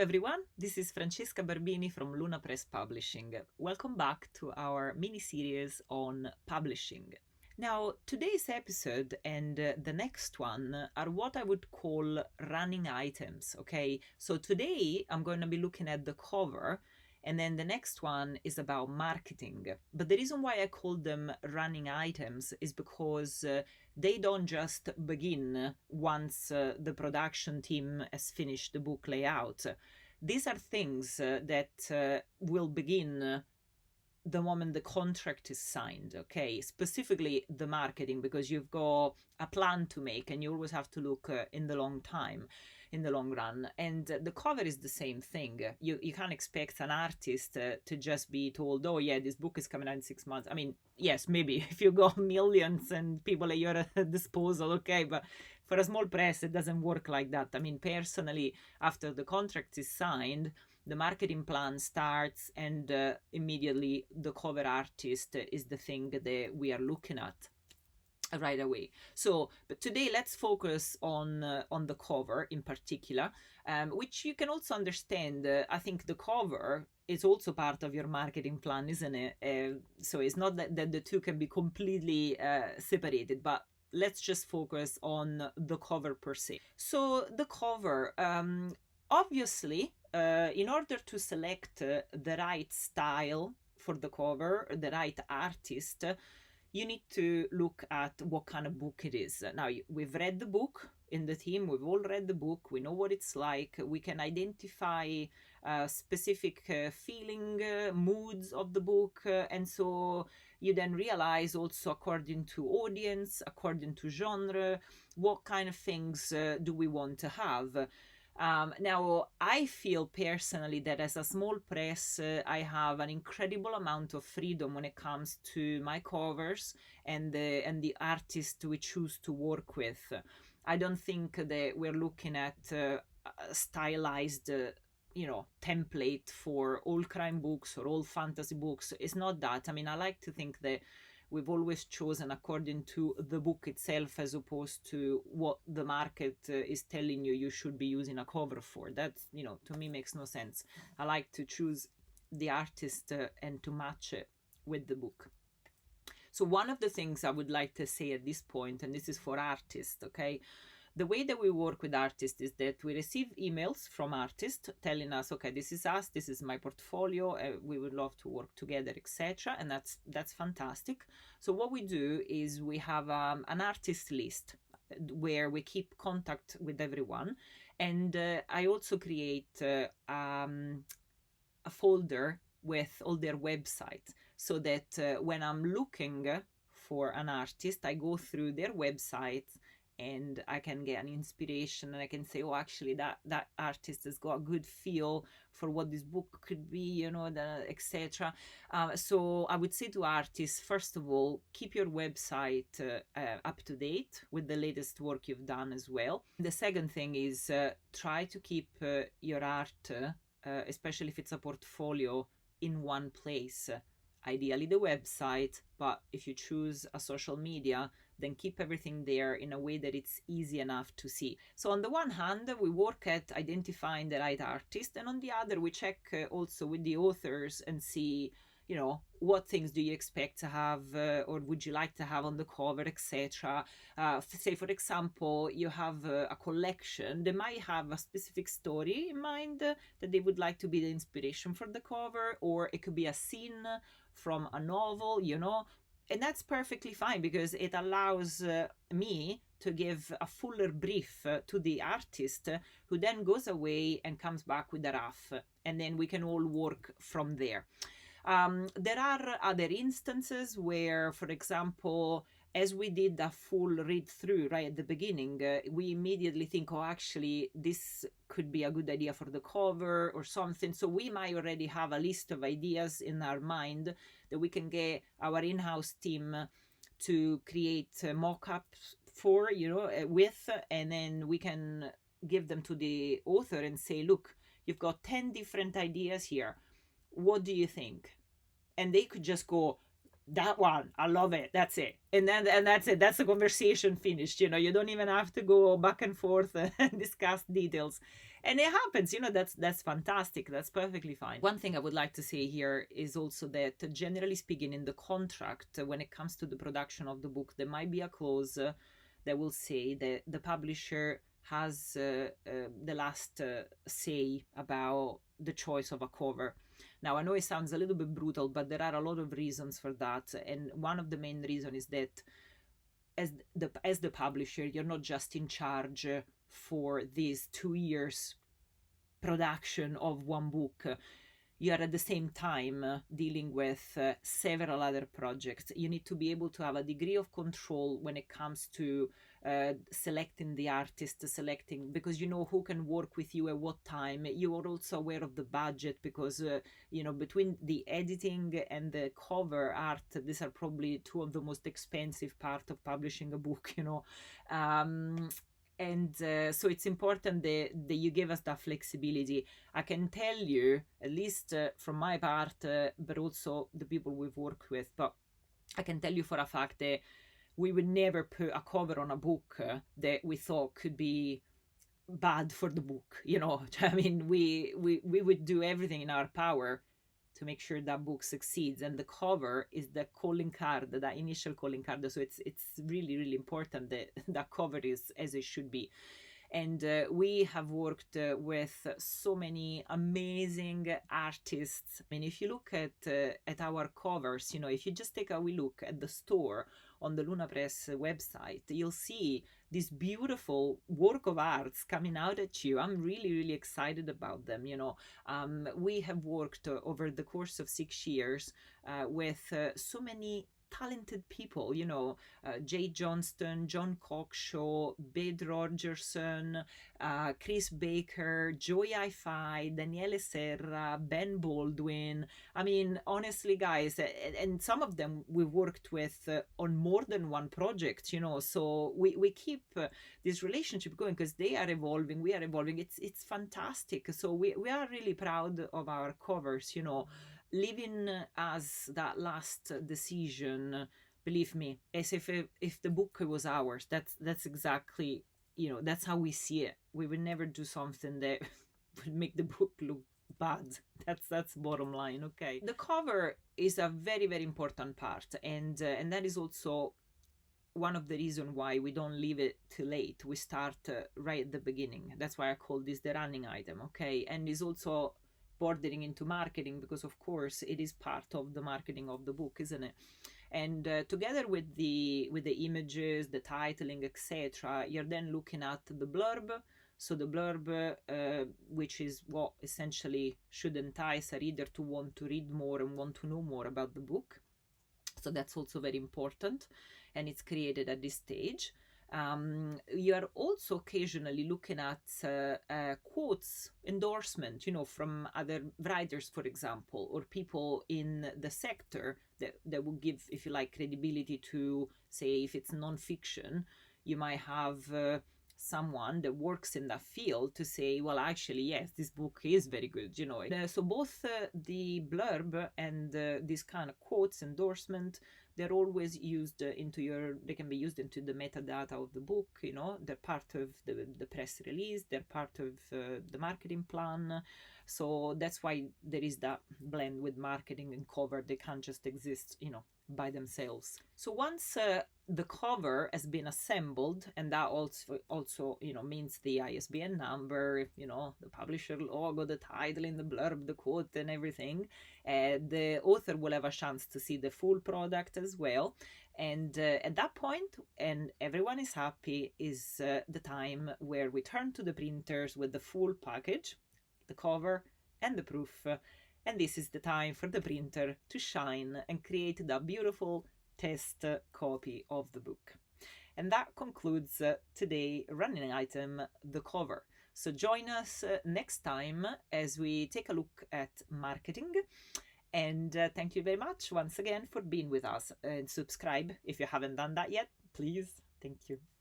everyone, this is Francesca Barbini from Luna Press Publishing. Welcome back to our mini-series on publishing. Now, today's episode and the next one are what I would call running items, okay? So today I'm going to be looking at the cover, and then the next one is about marketing. But the reason why I call them running items is because they don't just begin once the production team has finished the book layout. These are things that will begin the moment the contract is signed, okay? Specifically the marketing, because you've got a plan to make and you always have to look in the long run. And the cover is the same thing. You can't expect an artist to just be told, oh yeah, this book is coming out in 6 months. I mean, yes, maybe if you got millions and people at your disposal, okay, but for a small press, it doesn't work like that. I mean, personally, after the contract is signed, the marketing plan starts, and immediately the cover artist is the thing that we are looking at right away. So, but today let's focus on the cover in particular, which you can also understand. I think the cover is also part of your marketing plan, isn't it? So it's not that the two can be completely separated, but let's just focus on the cover per se. So the cover, obviously, in order to select the right style for the cover, the right artist, you need to look at what kind of book it is. Now, we've read the book in the team, we've all read the book, we know what it's like, we can identify specific feeling, moods of the book, and so you then realize also according to audience, according to genre, what kind of things do we want to have. Now, I feel personally that as a small press, I have an incredible amount of freedom when it comes to my covers and the artists we choose to work with. I don't think that we're looking at a stylized template for all crime books or all fantasy books. It's not that. I mean, I like to think that we've always chosen according to the book itself as opposed to what the market is telling you should be using a cover for. That, to me makes no sense. I like to choose the artist and to match it with the book. So one of the things I would like to say at this point, and this is for artists, okay? The way that we work with artists is that we receive emails from artists telling us, okay, this is us, this is my portfolio, we would love to work together, etc. And that's fantastic. So what we do is we have an artist list where we keep contact with everyone. And I also create a folder with all their websites so that when I'm looking for an artist, I go through their website and I can get an inspiration, and I can say, oh, actually that artist has got a good feel for what this book could be, etc. So I would say to artists, first of all, keep your website up to date with the latest work you've done as well. The second thing is try to keep your art, especially if it's a portfolio, in one place. Ideally the website, but if you choose a social media, then keep everything there in a way that it's easy enough to see. So on the one hand, we work at identifying the right artist, and on the other, we check also with the authors and see, what things do you expect to have or would you like to have on the cover, etc. Say, for example, you have a collection. They might have a specific story in mind that they would like to be the inspiration for the cover, or it could be a scene from a novel, and that's perfectly fine because it allows me to give a fuller brief to the artist, who then goes away and comes back with a rough, and then we can all work from there. There are other instances where, for example, as we did a full read through right at the beginning, we immediately think, oh, actually, this could be a good idea for the cover or something. So we might already have a list of ideas in our mind that we can get our in-house team to create mock-ups for, with, and then we can give them to the author and say, look, you've got 10 different ideas here. What do you think? And they could just go, that one, I love it, that's it. And that's it, that's the conversation finished. You don't even have to go back and forth and discuss details. And it happens, that's fantastic, that's perfectly fine. One thing I would like to say here is also that, generally speaking, in the contract, when it comes to the production of the book, there might be a clause that will say that the publisher has the last say about the choice of a cover. Now, I know it sounds a little bit brutal, but there are a lot of reasons for that. And one of the main reasons is that as the publisher, you're not just in charge for these 2 years production of one book. You are at the same time dealing with several other projects. You need to be able to have a degree of control when it comes to selecting the artist, because you know who can work with you at what time. You are also aware of the budget, because between the editing and the cover art, these are probably two of the most expensive part of publishing a book. And so it's important that you give us that flexibility. I can tell you, at least from my part, but also the people we've worked with, but I can tell you for a fact that we would never put a cover on a book that we thought could be bad for the book. I mean, we would do everything in our power to make sure that book succeeds, and the cover is the calling card, that initial calling card. So it's really, really important that that cover is as it should be. And we have worked with so many amazing artists. I mean, if you look at our covers, if you just take a wee look at the store on the Luna Press website, you'll see this beautiful work of arts coming out at you. I'm really, really excited about them. We have worked over the course of 6 years with so many talented people, Jay Johnston, John Cockshaw, Bede Rogerson, Chris Baker, Joey I-Fi, Daniele Serra, Ben Baldwin. I mean, honestly, guys, and some of them we worked with on more than one project, so we keep this relationship going because they are evolving, we are evolving. It's fantastic. So we are really proud of our covers, leaving us that last decision, believe me, as if the book was ours. That's exactly, that's how we see it. We would never do something that would make the book look bad. That's bottom line. Okay, the cover is a very, very important part, and that is also one of the reasons why we don't leave it too late. We start right at the beginning. That's why I call this the running item. Okay, and it's also bordering into marketing, because of course it is part of the marketing of the book, isn't it? And together with the images, the titling, etc., you're then looking at the blurb. So the blurb, which is what essentially should entice a reader to want to read more and want to know more about the book. So that's also very important, and it's created at this stage. You are also occasionally looking at quotes, endorsement, from other writers, for example, or people in the sector that will give, if you like, credibility to, say, if it's non-fiction, you might have someone that works in that field to say, well, actually, yes, this book is very good, So both the blurb and this kind of quotes, endorsement, they're always used they can be used into the metadata of the book, they're part of the press release, they're part of the marketing plan. So that's why there is that blend with marketing and cover. They can't just exist, by themselves. So once the cover has been assembled, and that also means the ISBN number, the publisher logo, the title in the blurb, the quote, and everything, the author will have a chance to see the full product as well. And at that point, and everyone is happy, is the time where we turn to the printers with the full package, the cover and the proof. And this is the time for the printer to shine and create that beautiful test copy of the book. And that concludes today's running item, the cover. So join us next time as we take a look at marketing. And thank you very much once again for being with us. And subscribe if you haven't done that yet, please. Thank you.